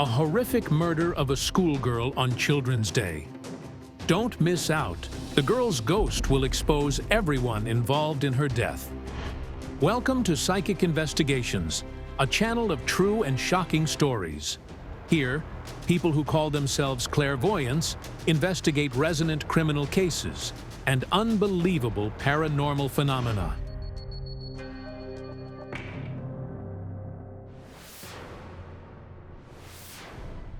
a horrific murder of a schoolgirl on Children's Day. Don't miss out. The girl's ghost will expose everyone involved in her death. Welcome to Psychic Investigations, a channel of true and shocking stories. Here, people who call themselves clairvoyants investigate resonant criminal cases and unbelievable paranormal phenomena.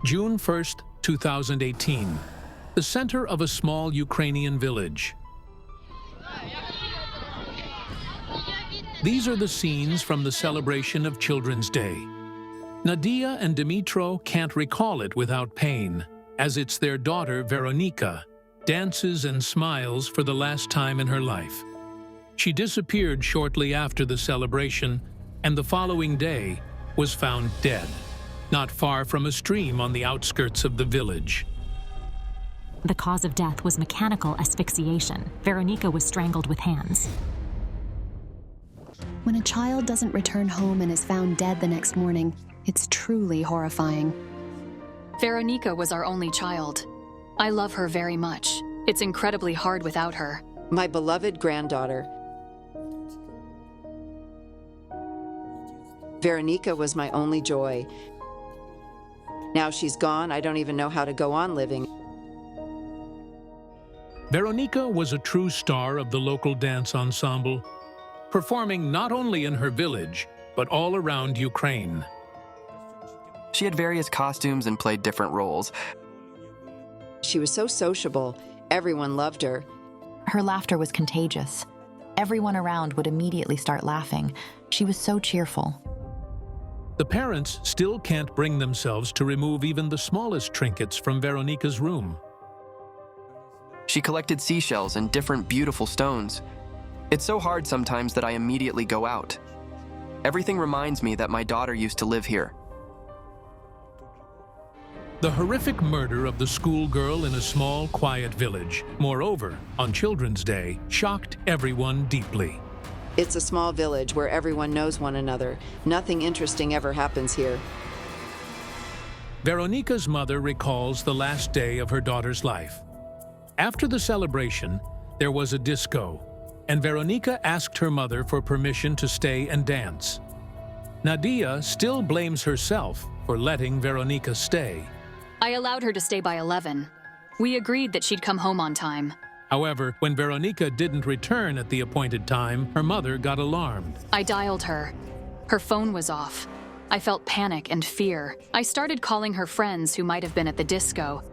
June 1st, 2018. The center of a small Ukrainian village. These are the scenes from the celebration of Children's Day. Nadia and Dmytro can't recall it without pain, as it's their daughter, Veronika, dances and smiles for the last time in her life. She disappeared shortly after the celebration, and the following day was found dead, not far from a stream on the outskirts of the village. The cause of death was mechanical asphyxiation. Veronika was strangled with hands. When a child doesn't return home and is found dead the next morning, it's truly horrifying. Veronika was our only child. I love her very much. It's incredibly hard without her. My beloved granddaughter. Veronika was my only joy. Now she's gone, I don't even know how to go on living. Veronika was a true star of the local dance ensemble, performing not only in her village, but all around Ukraine. She had various costumes and played different roles. She was so sociable. Everyone loved her. Her laughter was contagious. Everyone around would immediately start laughing. She was so cheerful. The parents still can't bring themselves to remove even the smallest trinkets from Veronika's room. She collected seashells and different beautiful stones. It's so hard sometimes that I immediately go out. Everything reminds me that my daughter used to live here. The horrific murder of the schoolgirl in a small, quiet village, moreover, on Children's Day, shocked everyone deeply. It's a small village where everyone knows one another. Nothing interesting ever happens here. Veronika's mother recalls the last day of her daughter's life. After the celebration, there was a disco, and Veronika asked her mother for permission to stay and dance. Nadia still blames herself for letting Veronika stay. I allowed her to stay by 11. We agreed that she'd come home on time. However, when Veronika didn't return at the appointed time, her mother got alarmed. I dialed her. Her phone was off. I felt panic and fear. I started calling her friends who might have been at the disco.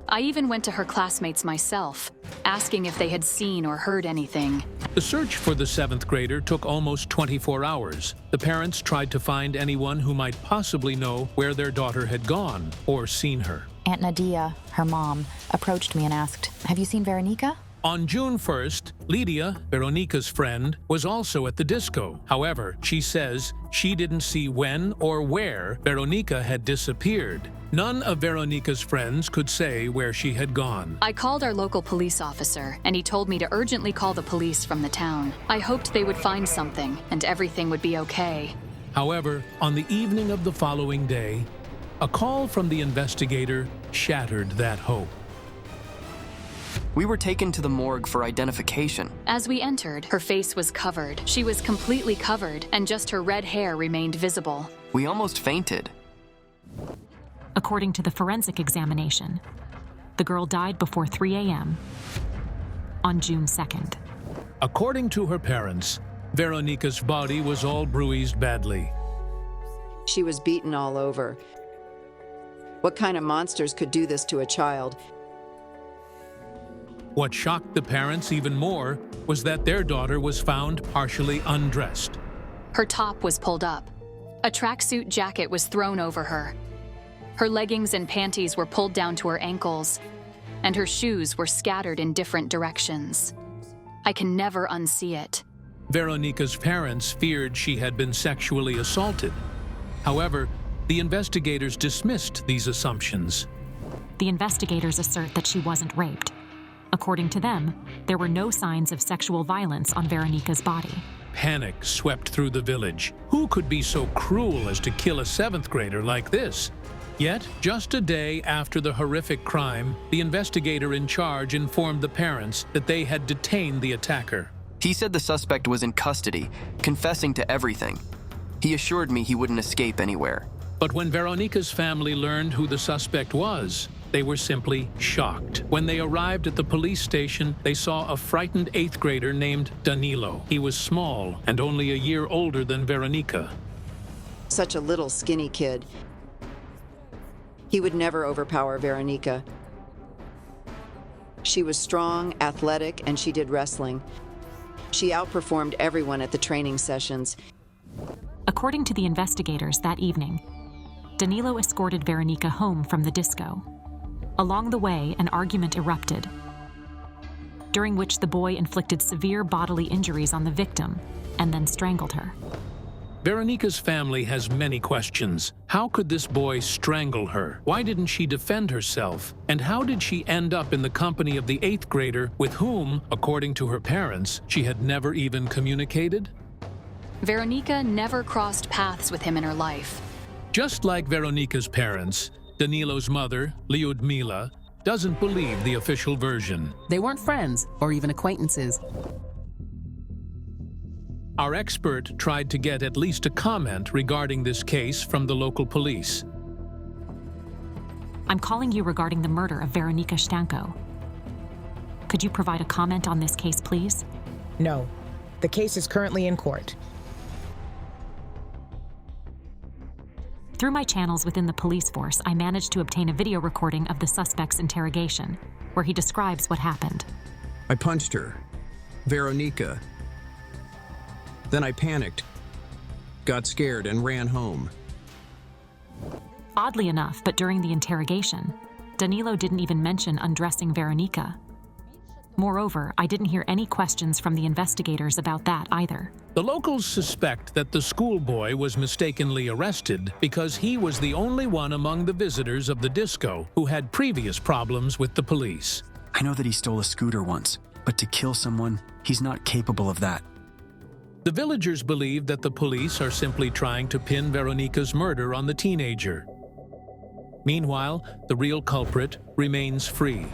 I even went to her classmates myself, asking if they had seen or heard anything. The search for the 7th grader took almost 24 hours. The parents tried to find anyone who might possibly know where their daughter had gone or seen her. Aunt Nadia, her mom, approached me and asked, "Have you seen Veronika?" On June 1st, Lydia, Veronika's friend, was also at the disco. However, she says she didn't see when or where Veronika had disappeared. None of Veronika's friends could say where she had gone. I called our local police officer, and he told me to urgently call the police from the town. I hoped they would find something, and everything would be okay. However, on the evening of the following day, a call from the investigator shattered that hope. We were taken to the morgue for identification. As we entered, her face was covered. She was completely covered, and just her red hair remained visible. We almost fainted. According to the forensic examination, the girl died before 3 a.m. on June 2nd. According to her parents, Veronika's body was all bruised badly. She was beaten all over. What kind of monsters could do this to a child? What shocked the parents even more was that their daughter was found partially undressed. Her top was pulled up. A tracksuit jacket was thrown over her. Her leggings and panties were pulled down to her ankles, and her shoes were scattered in different directions. I can never unsee it. Veronika's parents feared she had been sexually assaulted. However, the investigators dismissed these assumptions. The investigators assert that she wasn't raped. According to them, there were no signs of sexual violence on Veronika's body. Panic swept through the village. Who could be so cruel as to kill a 7th grader like this? Yet, just a day after the horrific crime, the investigator in charge informed the parents that they had detained the attacker. He said the suspect was in custody, confessing to everything. He assured me he wouldn't escape anywhere. But when Veronika's family learned who the suspect was, they were simply shocked. When they arrived at the police station, they saw a frightened 8th grader named Danylo. He was small and only a year older than Veronika. Such a little skinny kid. He would never overpower Veronika. She was strong, athletic, and she did wrestling. She outperformed everyone at the training sessions. According to the investigators that evening, Danylo escorted Veronika home from the disco. Along the way, an argument erupted, during which the boy inflicted severe bodily injuries on the victim and then strangled her. Veronika's family has many questions. How could this boy strangle her? Why didn't she defend herself? And how did she end up in the company of the 8th grader with whom, according to her parents, she had never even communicated? Veronika never crossed paths with him in her life. Just like Veronika's parents, Danylo's mother, Lyudmila, doesn't believe the official version. They weren't friends or even acquaintances. Our expert tried to get at least a comment regarding this case from the local police. I'm calling you regarding the murder of Veronika Shtanko. Could you provide a comment on this case, please? No. The case is currently in court. Through my channels within the police force, I managed to obtain a video recording of the suspect's interrogation, where he describes what happened. I punched her. Veronika. Then I panicked, got scared, and ran home. Oddly enough, but during the interrogation, Danylo didn't even mention undressing Veronika. Moreover, I didn't hear any questions from the investigators about that either. The locals suspect that the schoolboy was mistakenly arrested because he was the only one among the visitors of the disco who had previous problems with the police. I know that he stole a scooter once, but to kill someone, he's not capable of that. The villagers believe that the police are simply trying to pin Veronika's murder on the teenager. Meanwhile, the real culprit remains free.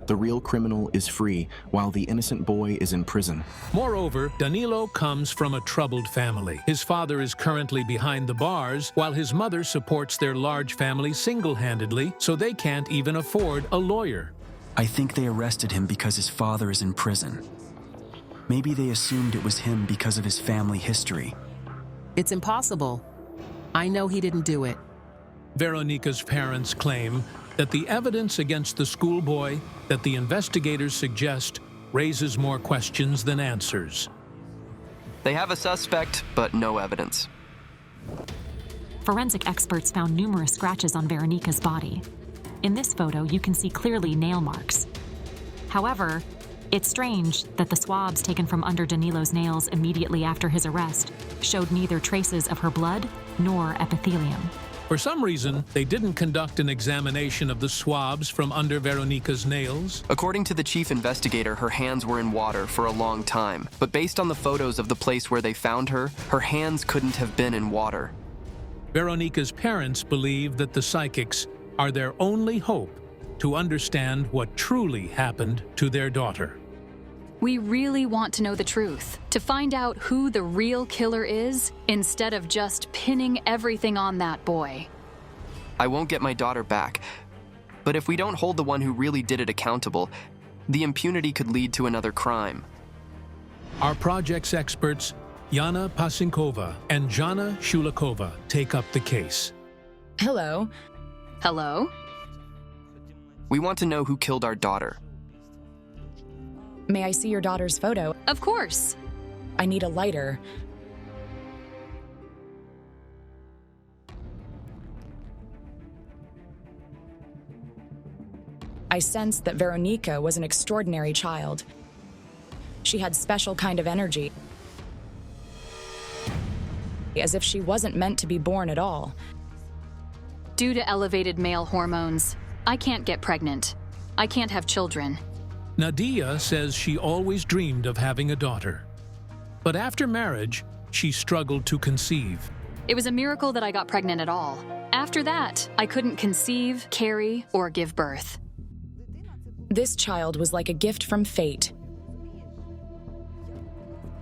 The real criminal is free, while the innocent boy is in prison. Moreover, Danylo comes from a troubled family. His father is currently behind the bars, while his mother supports their large family single-handedly, so they can't even afford a lawyer. I think they arrested him because his father is in prison. Maybe they assumed it was him because of his family history. It's impossible. I know he didn't do it. Veronika's parents claim that the evidence against the schoolboy that the investigators suggest raises more questions than answers. They have a suspect, but no evidence. Forensic experts found numerous scratches on Veronika's body. In this photo, you can see clearly nail marks. However, it's strange that the swabs taken from under Danylo's nails immediately after his arrest showed neither traces of her blood nor epithelium. For some reason, they didn't conduct an examination of the swabs from under Veronika's nails. According to the chief investigator, her hands were in water for a long time. But based on the photos of the place where they found her, her hands couldn't have been in water. Veronika's parents believe that the psychics are their only hope to understand what truly happened to their daughter. We really want to know the truth, to find out who the real killer is, instead of just pinning everything on that boy. I won't get my daughter back, but if we don't hold the one who really did it accountable, the impunity could lead to another crime. Our project's experts, Yana Pasynkova and Zhanna Shulakova, take up the case. Hello. Hello? We want to know who killed our daughter. May I see your daughter's photo? Of course. I need a lighter. I sensed that Veronika was an extraordinary child. She had special kind of energy, as if she wasn't meant to be born at all. Due to elevated male hormones, I can't get pregnant. I can't have children. Nadia says she always dreamed of having a daughter. But after marriage, she struggled to conceive. It was a miracle that I got pregnant at all. After that, I couldn't conceive, carry, or give birth. This child was like a gift from fate.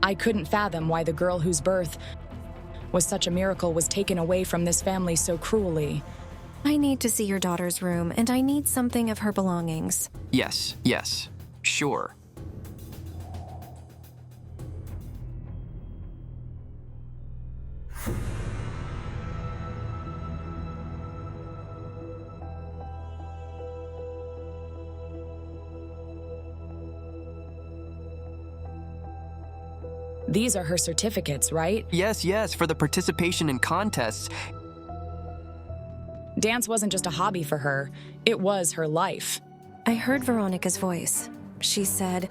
I couldn't fathom why the girl whose birth was such a miracle was taken away from this family so cruelly. I need to see your daughter's room, and I need something of her belongings. Yes, sure. These are her certificates, right? Yes, for the participation in contests. Dance wasn't just a hobby for her, it was her life. I heard Veronica's voice. She said,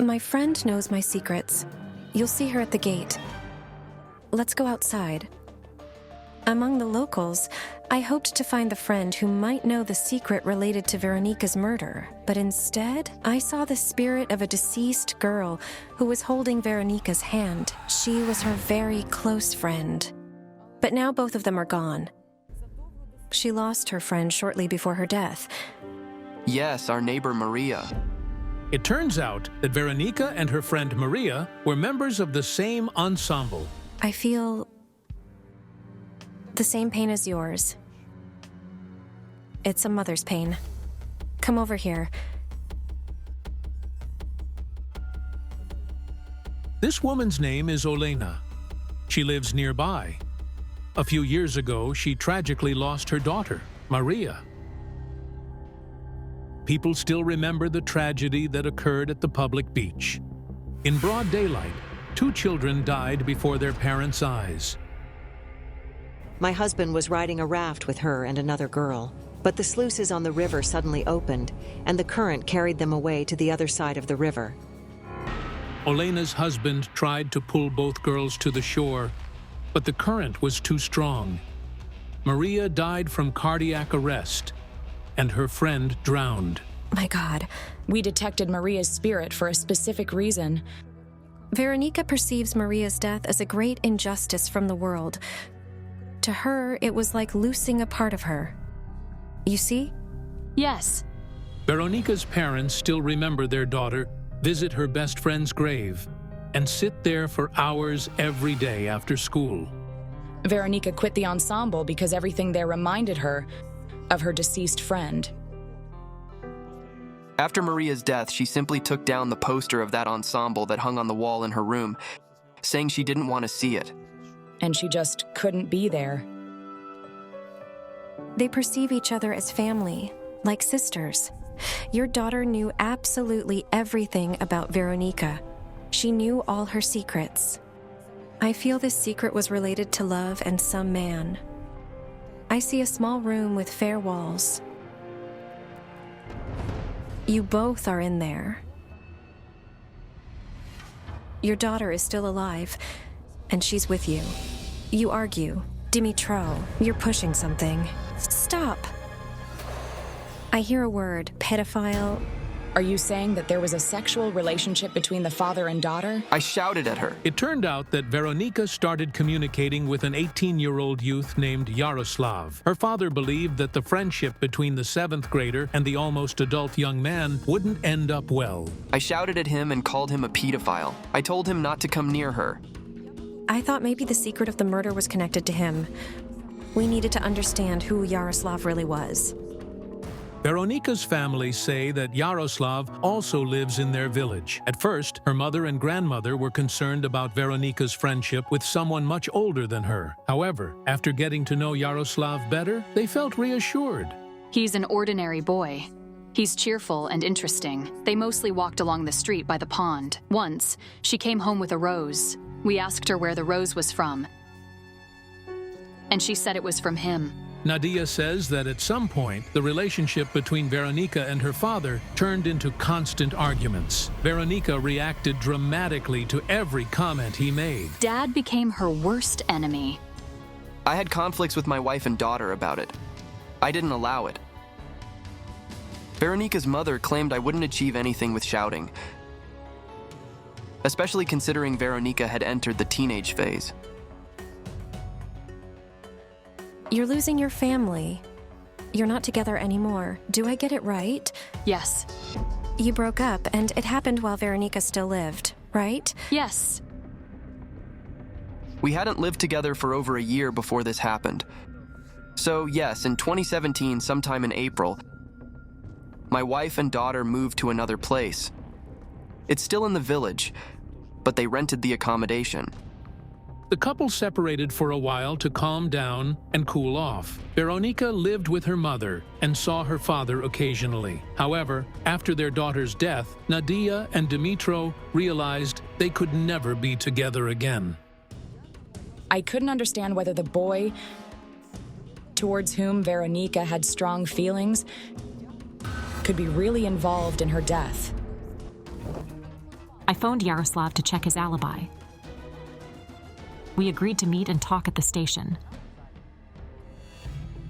"My friend knows my secrets. You'll see her at the gate. Let's go outside." Among the locals, I hoped to find the friend who might know the secret related to Veronica's murder, but instead, I saw the spirit of a deceased girl who was holding Veronica's hand. She was her very close friend. But now both of them are gone. She lost her friend shortly before her death. Yes, our neighbor Maria. It turns out that Veronika and her friend Maria were members of the same ensemble. I feel the same pain as yours. It's a mother's pain. Come over here. This woman's name is Olena. She lives nearby. A few years ago, she tragically lost her daughter, Maria. People still remember the tragedy that occurred at the public beach. In broad daylight, 2 children died before their parents' eyes. My husband was riding a raft with her and another girl, but the sluices on the river suddenly opened, and the current carried them away to the other side of the river. Olena's husband tried to pull both girls to the shore, but the current was too strong. Maria died from cardiac arrest, and her friend drowned. My God. We detected Maria's spirit for a specific reason. Veronika perceives Maria's death as a great injustice from the world. To her, it was like losing a part of her. You see? Yes. Veronika's parents still remember their daughter visit her best friend's grave and sit there for hours every day after school. Veronika quit the ensemble because everything there reminded her of her deceased friend. After Maria's death, she simply took down the poster of that ensemble that hung on the wall in her room, saying she didn't want to see it. And she just couldn't be there. They perceive each other as family, like sisters. Your daughter knew absolutely everything about Veronika. She knew all her secrets. I feel this secret was related to love and some man. I see a small room with fair walls. You both are in there. Your daughter is still alive, and she's with you. You argue. Dimitro, you're pushing something. Stop. I hear a word, pedophile. Are you saying that there was a sexual relationship between the father and daughter? I shouted at her. It turned out that Veronika started communicating with an 18-year-old youth named Yaroslav. Her father believed that the friendship between the 7th grader and the almost adult young man wouldn't end up well. I shouted at him and called him a pedophile. I told him not to come near her. I thought maybe the secret of the murder was connected to him. We needed to understand who Yaroslav really was. Veronika's family say that Yaroslav also lives in their village. At first, her mother and grandmother were concerned about Veronika's friendship with someone much older than her. However, after getting to know Yaroslav better, they felt reassured. He's an ordinary boy. He's cheerful and interesting. They mostly walked along the street by the pond. Once, she came home with a rose. We asked her where the rose was from, and she said it was from him. Nadia says that at some point, the relationship between Veronika and her father turned into constant arguments. Veronika reacted dramatically to every comment he made. Dad became her worst enemy. I had conflicts with my wife and daughter about it. I didn't allow it. Veronika's mother claimed I wouldn't achieve anything with shouting, especially considering Veronika had entered the teenage phase. You're losing your family. You're not together anymore. Do I get it right? Yes. You broke up, and it happened while Veronika still lived, right? Yes. We hadn't lived together for over a year before this happened. So yes, in 2017, sometime in April, my wife and daughter moved to another place. It's still in the village, but they rented the accommodation. The couple separated for a while to calm down and cool off. Veronika lived with her mother and saw her father occasionally. However, after their daughter's death, Nadia and Dmytro realized they could never be together again. I couldn't understand whether the boy towards whom Veronika had strong feelings could be really involved in her death. I phoned Yaroslav to check his alibi. We agreed to meet and talk at the station.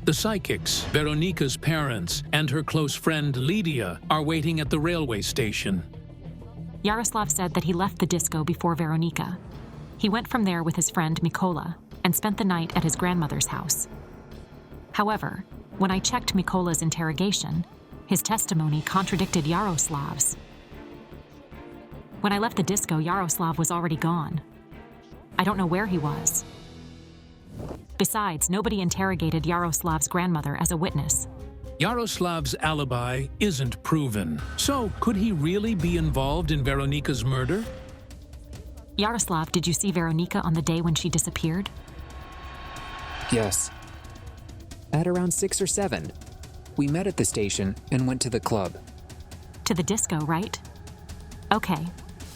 The psychics, Veronika's parents, and her close friend Lydia are waiting at the railway station. Yaroslav said that he left the disco before Veronika. He went from there with his friend Mikola and spent the night at his grandmother's house. However, when I checked Mikola's interrogation, his testimony contradicted Yaroslav's. When I left the disco, Yaroslav was already gone. I don't know where he was. Besides, nobody interrogated Yaroslav's grandmother as a witness. Yaroslav's alibi isn't proven. So, could he really be involved in Veronika's murder? Yaroslav, did you see Veronika on the day when she disappeared? Yes. At around 6 or 7. We met at the station and went to the club. To the disco, right? Okay.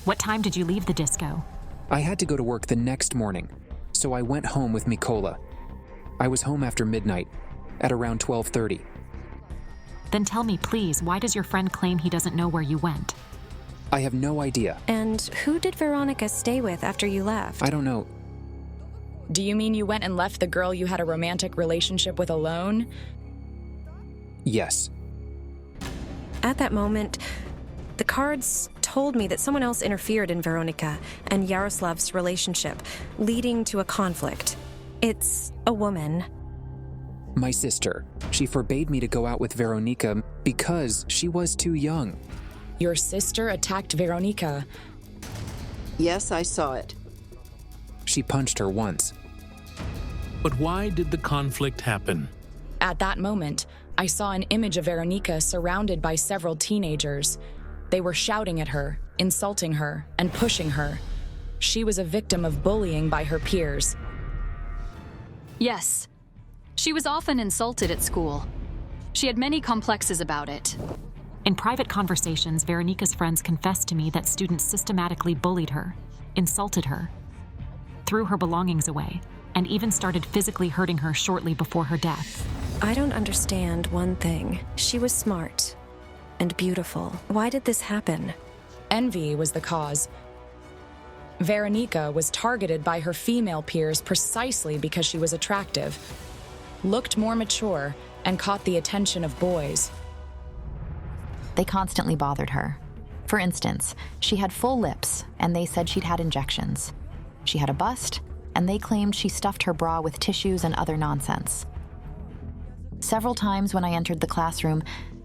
What time did you leave the disco? I had to go to work the next morning, so I went home with Mikola. I was home after midnight, at around 12:30. Then tell me, please, why does your friend claim he doesn't know where you went? I have no idea. And who did Veronika stay with after you left? I don't know. Do you mean you went and left the girl you had a romantic relationship with alone? Yes. At that moment, the cards told me that someone else interfered in Veronika and Yaroslav's relationship, leading to a conflict. It's a woman. My sister. She forbade me to go out with Veronika because she was too young. Your sister attacked Veronika. Yes, I saw it. She punched her once. But why did the conflict happen? At that moment, I saw an image of Veronika surrounded by several teenagers. They were shouting at her, insulting her, and pushing her. She was a victim of bullying by her peers. Yes. She was often insulted at school. She had many complexes about it. In private conversations, Veronika's friends confessed to me that students systematically bullied her, insulted her, threw her belongings away, and even started physically hurting her shortly before her death. I don't understand one thing. She was smart and beautiful. Why did this happen? Envy was the cause. Veronika was targeted by her female peers precisely because she was attractive, looked more mature, and caught the attention of boys. They constantly bothered her. For instance, she had full lips, and they said she'd had injections. She had a bust, and they claimed she stuffed her bra with tissues and other nonsense. Several times when I entered the classroom,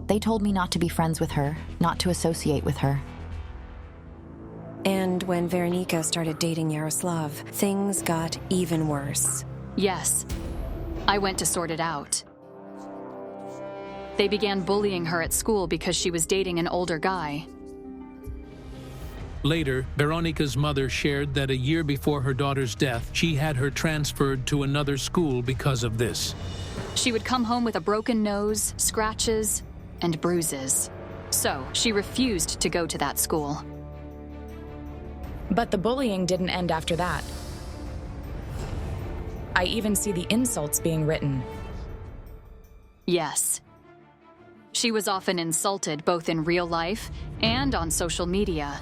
they told me not to be friends with her, not to associate with her. And when Veronika started dating Yaroslav, things got even worse. Yes. I went to sort it out. They began bullying her at school because she was dating an older guy. Later, Veronika's mother shared that a year before her daughter's death, she had her transferred to another school because of this. She would come home with a broken nose, scratches, and bruises. So, she refused to go to that school. But the bullying didn't end after that. I even see the insults being written. Yes. She was often insulted both in real life and on social media.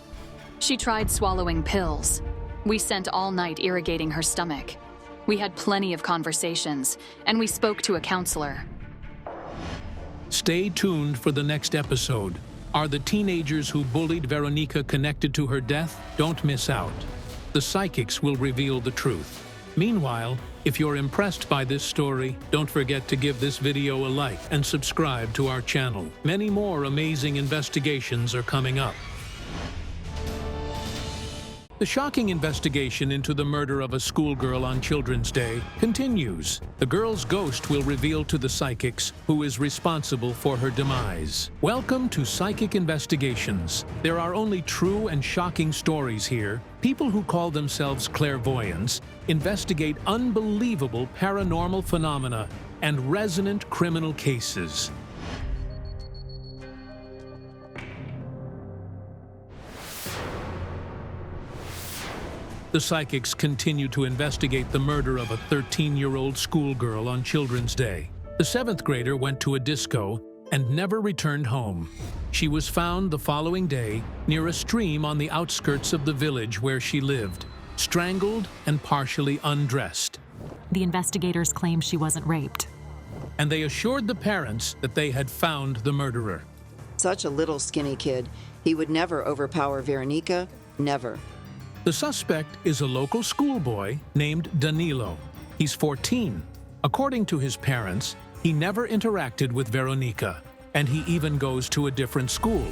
She tried swallowing pills. We spent all night irrigating her stomach. We had plenty of conversations, and we spoke to a counselor. Stay tuned for the next episode. Are the teenagers who bullied Veronika connected to her death? Don't miss out. The psychics will reveal the truth. Meanwhile, If you're impressed by this story, don't forget to give this video a like and subscribe to our channel. Many more amazing investigations are coming up. The shocking investigation into the murder of a schoolgirl on Children's Day continues. The girl's ghost will reveal to the psychics who is responsible for her demise. Welcome to Psychic Investigations. There are only true and shocking stories here. People who call themselves clairvoyants investigate unbelievable paranormal phenomena and resonant criminal cases. The psychics continue to investigate the murder of a 13-year-old schoolgirl on Children's Day. The 7th grader went to a disco and never returned home. She was found the following day near a stream on the outskirts of the village where she lived, strangled and partially undressed. The investigators claim she wasn't raped. And they assured the parents that they had found the murderer. Such a little skinny kid. He would never overpower Veronika, never. The suspect is a local schoolboy named Danylo. He's 14. According to his parents, he never interacted with Veronika, and he even goes to a different school.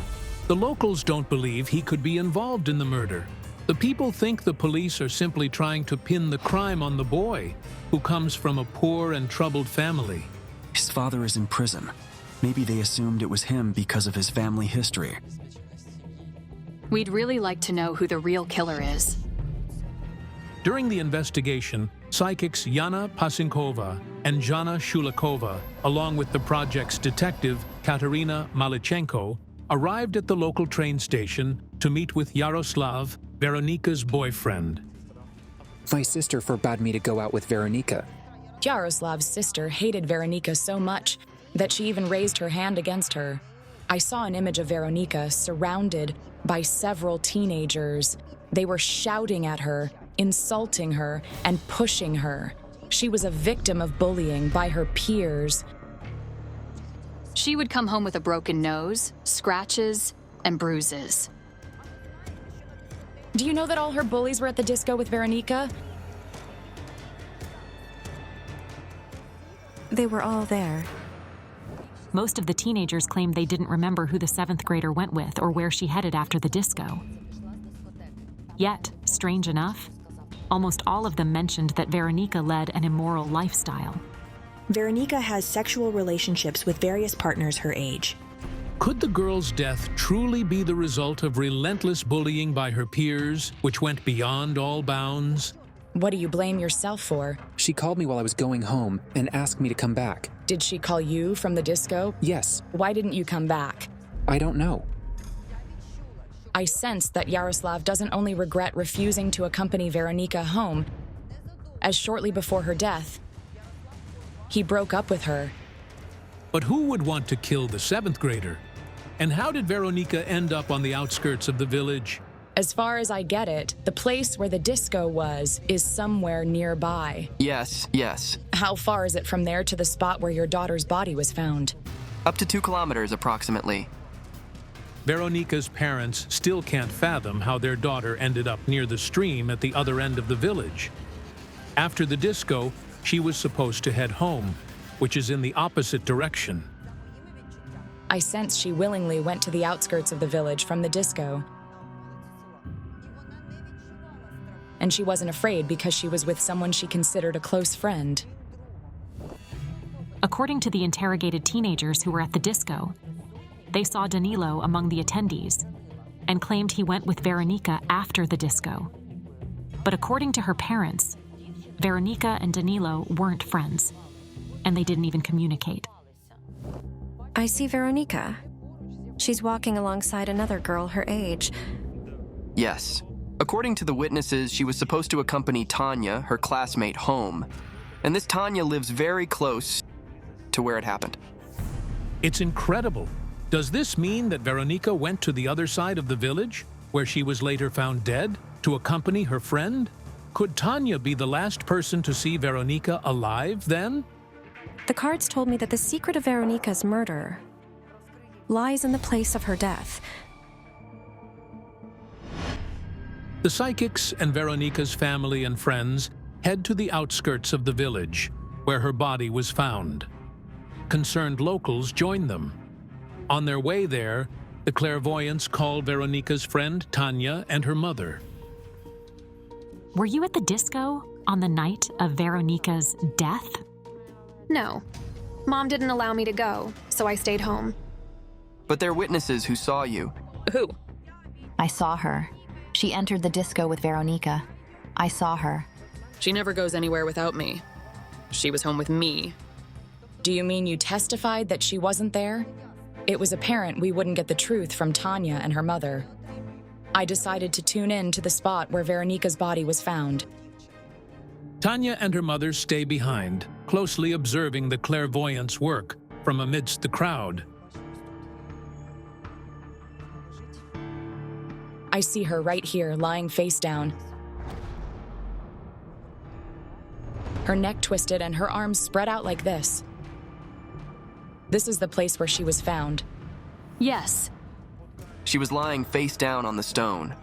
The locals don't believe he could be involved in the murder. The people think the police are simply trying to pin the crime on the boy, who comes from a poor and troubled family. His father is in prison. Maybe they assumed it was him because of his family history. We'd really like to know who the real killer is. During the investigation, psychics Yana Pasynkova and Zhanna Shulakova, along with the project's detective Katerina Malichenko, arrived at the local train station to meet with Yaroslav, Veronika's boyfriend. My sister forbade me to go out with Veronika. Yaroslav's sister hated Veronika so much that she even raised her hand against her. I saw an image of Veronika surrounded by several teenagers. They were shouting at her, insulting her, and pushing her. She was a victim of bullying by her peers. She would come home with a broken nose, scratches, and bruises. Do you know that all her bullies were at the disco with Veronika? They were all there. Most of the teenagers claimed they didn't remember who the 7th grader went with or where she headed after the disco. Yet, strange enough, almost all of them mentioned that Veronika led an immoral lifestyle. Veronika has sexual relationships with various partners her age. Could the girl's death truly be the result of relentless bullying by her peers, which went beyond all bounds? What do you blame yourself for? She called me while I was going home and asked me to come back. Did she call you from the disco? Yes. Why didn't you come back? I don't know. I sense that Yaroslav doesn't only regret refusing to accompany Veronika home, as shortly before her death, he broke up with her. But who would want to kill the 7th grader? And how did Veronika end up on the outskirts of the village? As far as I get it, the place where the disco was is somewhere nearby. Yes. How far is it from there to the spot where your daughter's body was found? Up to 2 kilometers, approximately. Veronika's parents still can't fathom how their daughter ended up near the stream at the other end of the village. After the disco, she was supposed to head home, which is in the opposite direction. I sense she willingly went to the outskirts of the village from the disco. And she wasn't afraid because she was with someone she considered a close friend. According to the interrogated teenagers who were at the disco, they saw Danylo among the attendees and claimed he went with Veronika after the disco. But according to her parents, Veronika and Danylo weren't friends, and they didn't even communicate. I see Veronika. She's walking alongside another girl her age. Yes. According to the witnesses, she was supposed to accompany Tanya, her classmate, home. And this Tanya lives very close to where it happened. It's incredible. Does this mean that Veronika went to the other side of the village, where she was later found dead, to accompany her friend? Could Tanya be the last person to see Veronika alive then? The cards told me that the secret of Veronika's murder lies in the place of her death. The psychics and Veronika's family and friends head to the outskirts of the village, where her body was found. Concerned locals joined them. On their way there, the clairvoyants called Veronika's friend Tanya and her mother. Were you at the disco on the night of Veronika's death? No. Mom didn't allow me to go, so I stayed home. But they're witnesses who saw you. Who? I saw her. She entered the disco with Veronika. I saw her. She never goes anywhere without me. She was home with me. Do you mean you testified that she wasn't there? It was apparent we wouldn't get the truth from Tanya and her mother. I decided to tune in to the spot where Veronika's body was found. Tanya and her mother stay behind, closely observing the clairvoyants' work from amidst the crowd. I see her right here, lying face down. Her neck twisted and her arms spread out like this. This is the place where she was found. Yes. She was lying face down on the stone.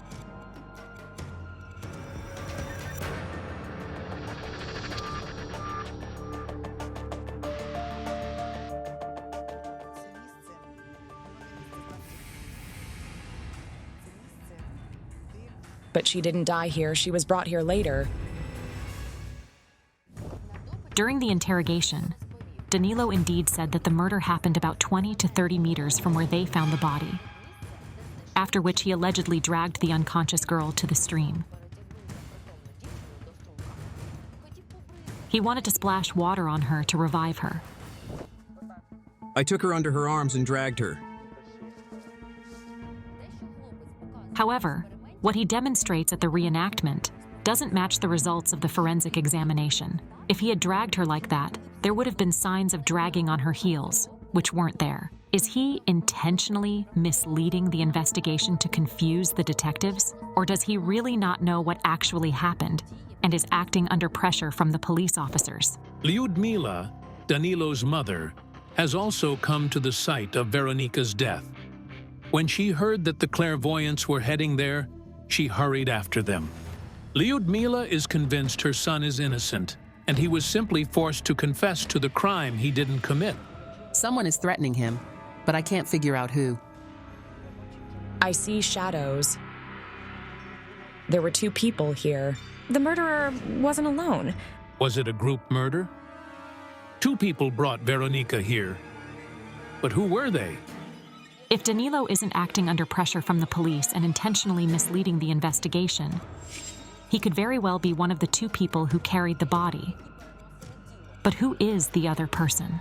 But she didn't die here. She was brought here later. During the interrogation, Danylo indeed said that the murder happened about 20 to 30 meters from where they found the body, after which he allegedly dragged the unconscious girl to the stream. He wanted to splash water on her to revive her. I took her under her arms and dragged her. However, what he demonstrates at the reenactment doesn't match the results of the forensic examination. If he had dragged her like that, there would have been signs of dragging on her heels, which weren't there. Is he intentionally misleading the investigation to confuse the detectives? Or does he really not know what actually happened and is acting under pressure from the police officers? Lyudmila, Danylo's mother, has also come to the site of Veronika's death. When she heard that the clairvoyants were heading there, she hurried after them. Lyudmila is convinced her son is innocent, and he was simply forced to confess to the crime he didn't commit. Someone is threatening him, but I can't figure out who. I see shadows. There were two people here. The murderer wasn't alone. Was it a group murder? Two people brought Veronika here. But who were they? If Danylo isn't acting under pressure from the police and intentionally misleading the investigation, he could very well be one of the two people who carried the body. But who is the other person?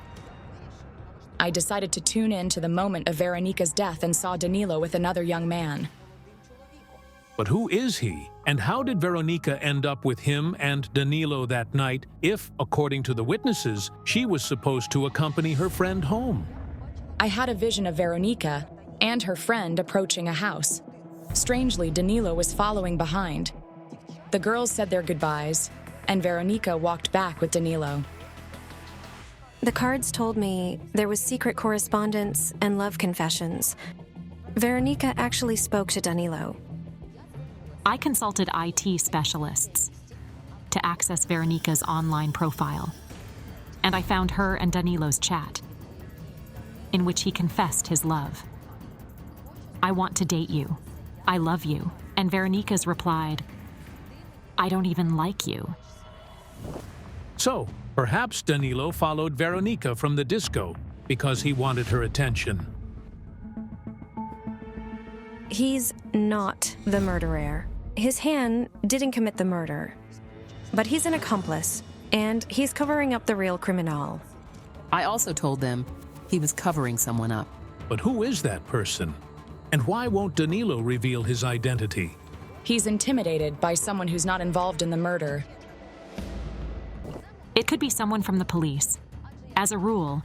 I decided to tune in to the moment of Veronika's death and saw Danylo with another young man. But who is he? And how did Veronika end up with him and Danylo that night if, according to the witnesses, she was supposed to accompany her friend home? I had a vision of Veronika and her friend approaching a house. Strangely, Danylo was following behind. The girls said their goodbyes, and Veronika walked back with Danylo. The cards told me there was secret correspondence and love confessions. Veronika actually spoke to Danylo. I consulted IT specialists to access Veronika's online profile, and I found her and Danylo's chat, in which he confessed his love. I want to date you. I love you. And Veronika's replied, I don't even like you. So, perhaps Danylo followed Veronika from the disco because he wanted her attention. He's not the murderer. His hand didn't commit the murder. But he's an accomplice, and he's covering up the real criminal. I also told them he was covering someone up. But who is that person? And why won't Danylo reveal his identity? He's intimidated by someone who's not involved in the murder. It could be someone from the police. As a rule,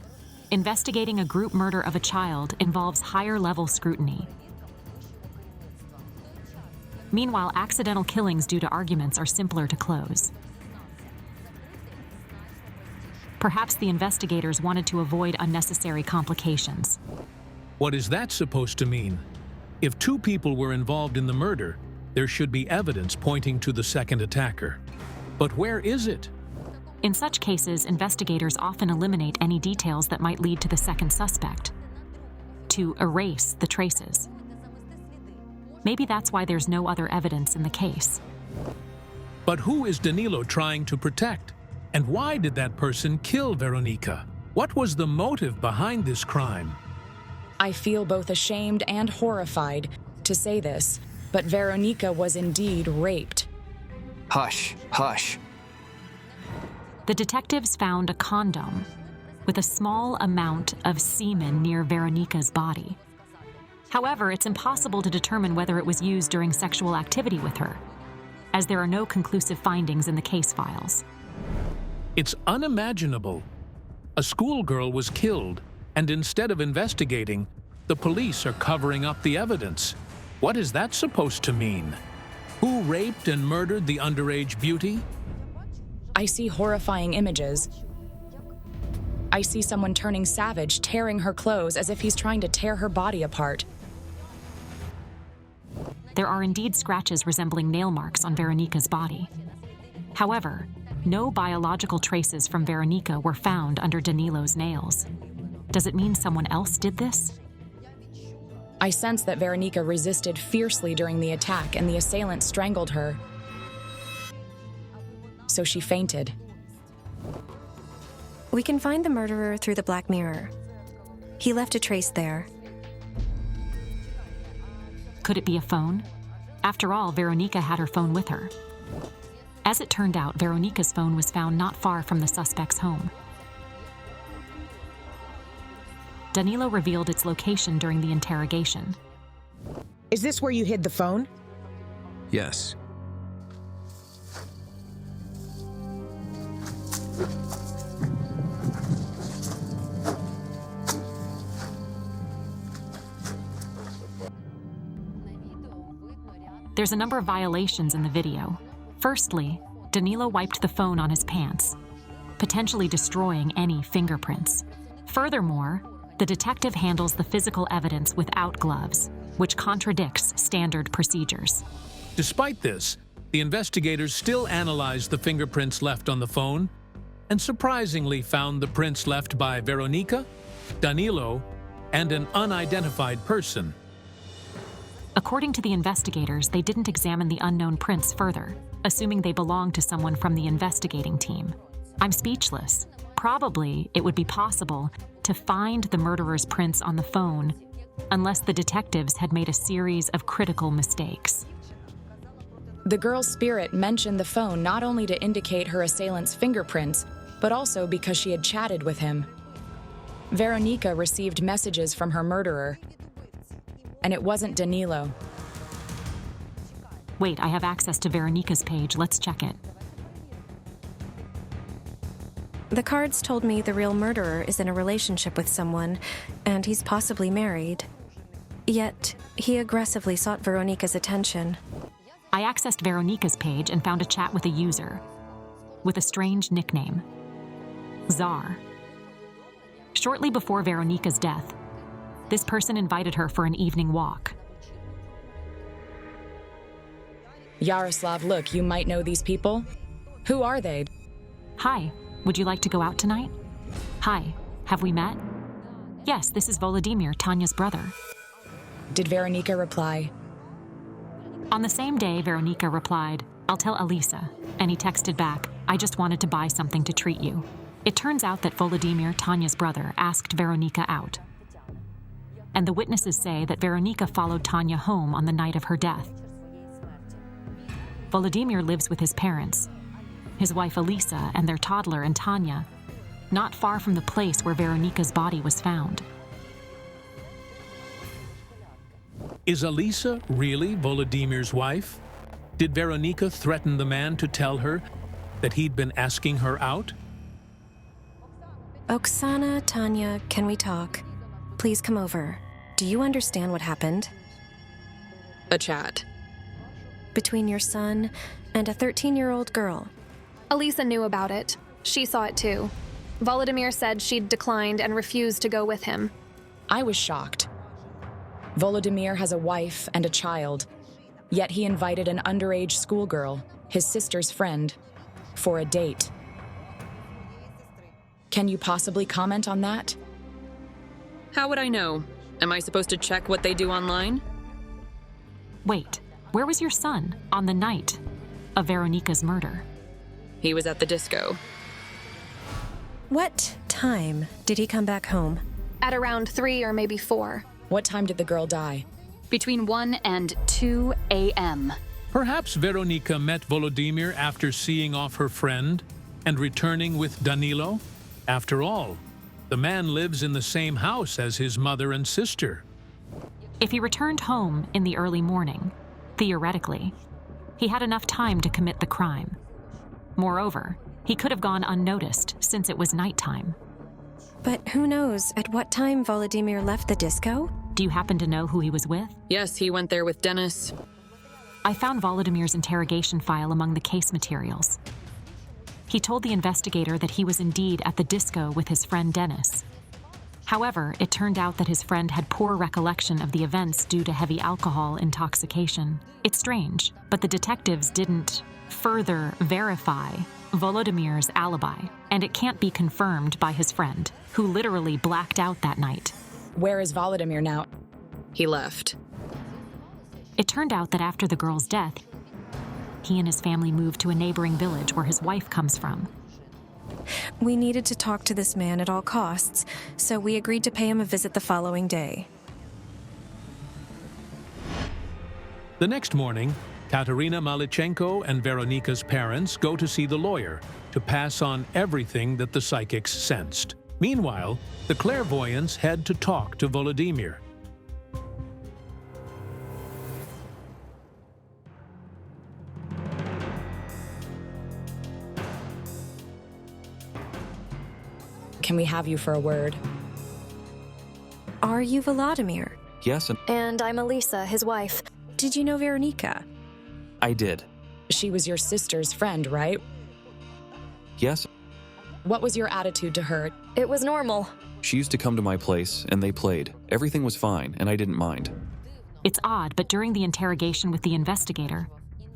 investigating a group murder of a child involves higher-level scrutiny. Meanwhile, accidental killings due to arguments are simpler to close. Perhaps the investigators wanted to avoid unnecessary complications. What is that supposed to mean? If two people were involved in the murder, there should be evidence pointing to the second attacker. But where is it? In such cases, investigators often eliminate any details that might lead to the second suspect, to erase the traces. Maybe that's why there's no other evidence in the case. But who is Danylo trying to protect? And why did that person kill Veronika? What was the motive behind this crime? I feel both ashamed and horrified to say this, but Veronika was indeed raped. Hush, hush. The detectives found a condom with a small amount of semen near Veronika's body. However, it's impossible to determine whether it was used during sexual activity with her, as there are no conclusive findings in the case files. It's unimaginable. A schoolgirl was killed, and instead of investigating, the police are covering up the evidence. What is that supposed to mean? Who raped and murdered the underage beauty? I see horrifying images. I see someone turning savage, tearing her clothes as if he's trying to tear her body apart. There are indeed scratches resembling nail marks on Veronika's body. However, no biological traces from Veronika were found under Danylo's nails. Does it mean someone else did this? I sense that Veronika resisted fiercely during the attack and the assailant strangled her. So she fainted. We can find the murderer through the Black Mirror. He left a trace there. Could it be a phone? After all, Veronika had her phone with her. As it turned out, Veronika's phone was found not far from the suspect's home. Danylo revealed its location during the interrogation. Is this where you hid the phone? Yes. There's a number of violations in the video. Firstly, Danylo wiped the phone on his pants, potentially destroying any fingerprints. Furthermore, the detective handles the physical evidence without gloves, which contradicts standard procedures. Despite this, the investigators still analyzed the fingerprints left on the phone and surprisingly found the prints left by Veronika, Danylo, and an unidentified person. According to the investigators, they didn't examine the unknown prints further, assuming they belonged to someone from the investigating team. I'm speechless. Probably it would be possible to find the murderer's prints on the phone unless the detectives had made a series of critical mistakes. The girl's spirit mentioned the phone not only to indicate her assailant's fingerprints, but also because she had chatted with him. Veronika received messages from her murderer, and it wasn't Danylo. Wait, I have access to Veronika's page. Let's check it. The cards told me the real murderer is in a relationship with someone, and he's possibly married. Yet, he aggressively sought Veronika's attention. I accessed Veronika's page and found a chat with a user with a strange nickname, Czar. Shortly before Veronika's death, this person invited her for an evening walk. Yaroslav, look, you might know these people. Who are they? Hi, would you like to go out tonight? Hi, have we met? Yes, this is Volodymyr, Tanya's brother. Did Veronika reply? On the same day, Veronika replied, I'll tell Alisa. And he texted back, I just wanted to buy something to treat you. It turns out that Volodymyr, Tanya's brother, asked Veronika out. And the witnesses say that Veronika followed Tanya home on the night of her death. Volodymyr lives with his parents, his wife Alisa and their toddler and Tanya, not far from the place where Veronika's body was found. Is Alisa really Volodymyr's wife? Did Veronika threaten the man to tell her that he'd been asking her out? Oksana, Tanya, can we talk? Please come over. Do you understand what happened? A chat. Between your son and a 13-year-old girl. Alisa knew about it. She saw it too. Volodymyr said she'd declined and refused to go with him. I was shocked. Volodymyr has a wife and a child, yet he invited an underage schoolgirl, his sister's friend. for a date. Can you possibly comment on that? How would I know? Am I supposed to check what they do online? Wait, where was your son on the night of Veronika's murder? He was at the disco. What time did he come back home? At around 3 or maybe 4. What time did the girl die? Between 1 and 2 a.m. Perhaps Veronika met Volodymyr after seeing off her friend and returning with Danylo. After all, the man lives in the same house as his mother and sister. If he returned home in the early morning, theoretically, he had enough time to commit the crime. Moreover, he could have gone unnoticed since it was nighttime. But who knows at what time Volodymyr left the disco? Do you happen to know who he was with? Yes, he went there with Dennis. I found Volodymyr's interrogation file among the case materials. He told the investigator that he was indeed at the disco with his friend Dennis. However, it turned out that his friend had poor recollection of the events due to heavy alcohol intoxication. It's strange, but the detectives didn't further verify Volodymyr's alibi, and it can't be confirmed by his friend, who literally blacked out that night. Where is Volodymyr now? He left. It turned out that after the girl's death, he and his family moved to a neighboring village where his wife comes from. We needed to talk to this man at all costs, so we agreed to pay him a visit the following day. The next morning, Katerina Malichenko and Veronika's parents go to see the lawyer to pass on everything that the psychics sensed. Meanwhile, the clairvoyants head to talk to Volodymyr. Can we have you for a word? Are you Volodymyr? Yes, And I'm Elisa, his wife. Did you know Veronika? I did. She was your sister's friend, right? Yes. What was your attitude to her? It was normal. She used to come to my place, and they played. Everything was fine, and I didn't mind. It's odd, but during the interrogation with the investigator,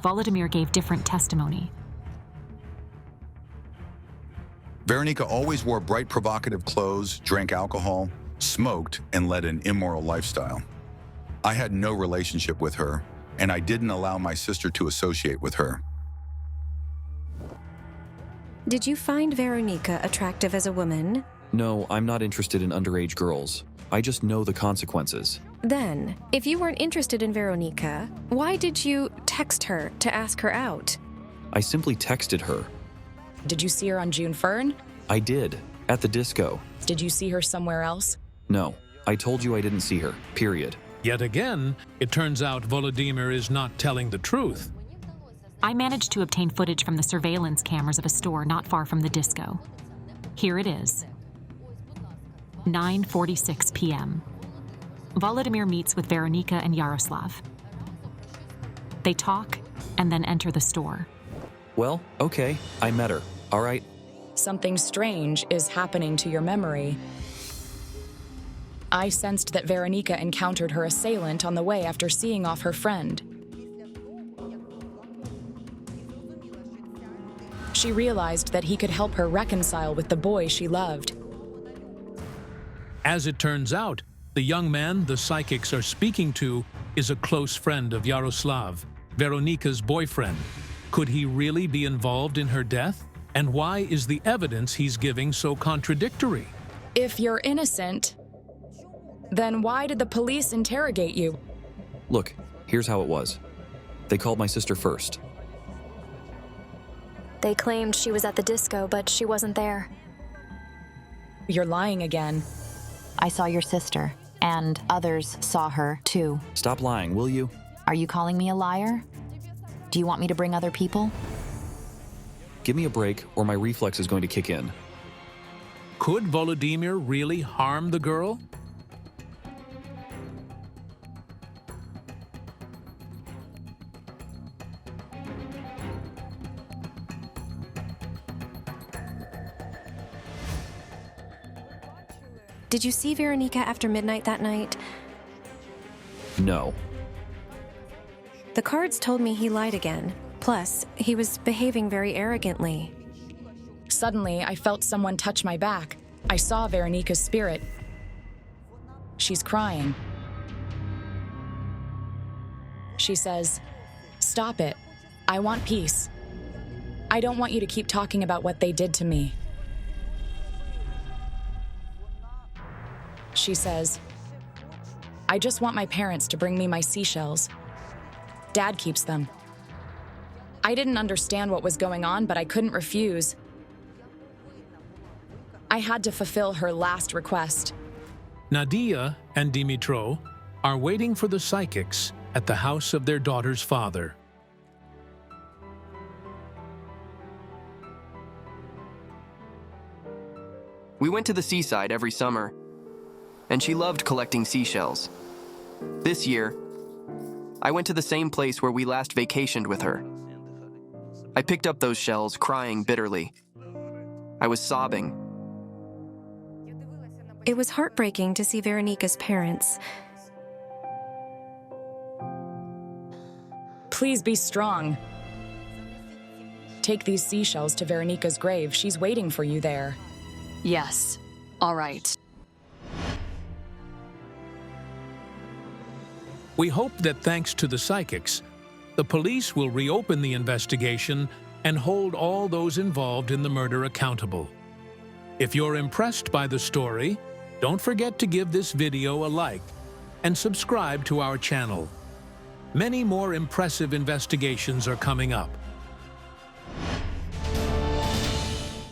Volodymyr gave different testimony. Veronika always wore bright, provocative clothes, drank alcohol, smoked, and led an immoral lifestyle. I had no relationship with her, and I didn't allow my sister to associate with her. Did you find Veronika attractive as a woman? No, I'm not interested in underage girls. I just know the consequences. Then, if you weren't interested in Veronika, why did you text her to ask her out? I simply texted her. Did you see her on June Fern? I did, at the disco. Did you see her somewhere else? No, I told you I didn't see her, period. Yet again, it turns out Volodymyr is not telling the truth. I managed to obtain footage from the surveillance cameras of a store not far from the disco. Here it is. 9:46 p.m. Volodymyr meets with Veronika and Yaroslav. They talk and then enter the store. Well, okay, I met her. All right. Something strange is happening to your memory. I sensed that Veronika encountered her assailant on the way after seeing off her friend. She realized that he could help her reconcile with the boy she loved. As it turns out, the young man the psychics are speaking to is a close friend of Yaroslav, Veronika's boyfriend. Could he really be involved in her death? And why is the evidence he's giving so contradictory? If you're innocent, then why did the police interrogate you? Look, here's how it was. They called my sister first. They claimed she was at the disco, but she wasn't there. You're lying again. I saw your sister, and others saw her, too. Stop lying, will you? Are you calling me a liar? Do you want me to bring other people? Give me a break, or my reflex is going to kick in. Could Volodymyr really harm the girl? Did you see Veronika after midnight that night? No. The cards told me he lied again. Plus, he was behaving very arrogantly. Suddenly, I felt someone touch my back. I saw Veronika's spirit. She's crying. She says, "Stop it. I want peace. I don't want you to keep talking about what they did to me." She says, "I just want my parents to bring me my seashells. Dad keeps them." I didn't understand what was going on, but I couldn't refuse. I had to fulfill her last request. Nadia and Dimitro are waiting for the psychics at the house of their daughter's father. We went to the seaside every summer, and she loved collecting seashells. This year, I went to the same place where we last vacationed with her. I picked up those shells, crying bitterly. I was sobbing. It was heartbreaking to see Veronika's parents. Please be strong. Take these seashells to Veronika's grave. She's waiting for you there. Yes. All right. We hope that thanks to the psychics, the police will reopen the investigation and hold all those involved in the murder accountable. If you're impressed by the story, don't forget to give this video a like and subscribe to our channel. Many more impressive investigations are coming up.